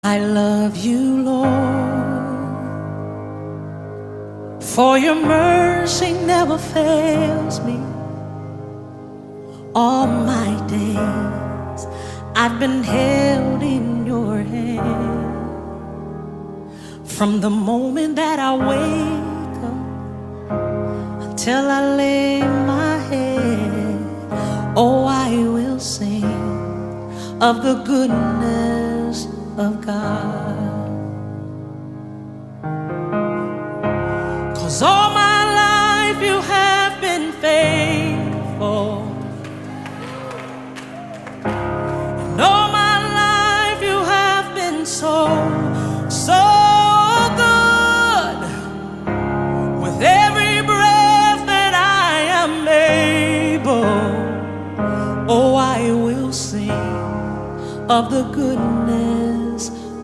I love you, Lord, for your mercy never fails me. All my days I've been held in your hand. From the moment that I wake up until I lay my head, oh, I will sing of the goodness of God. 'Cause all my life you have been faithful, and all my life you have been so, so good. With every breath that I am able, oh, I will sing of the goodness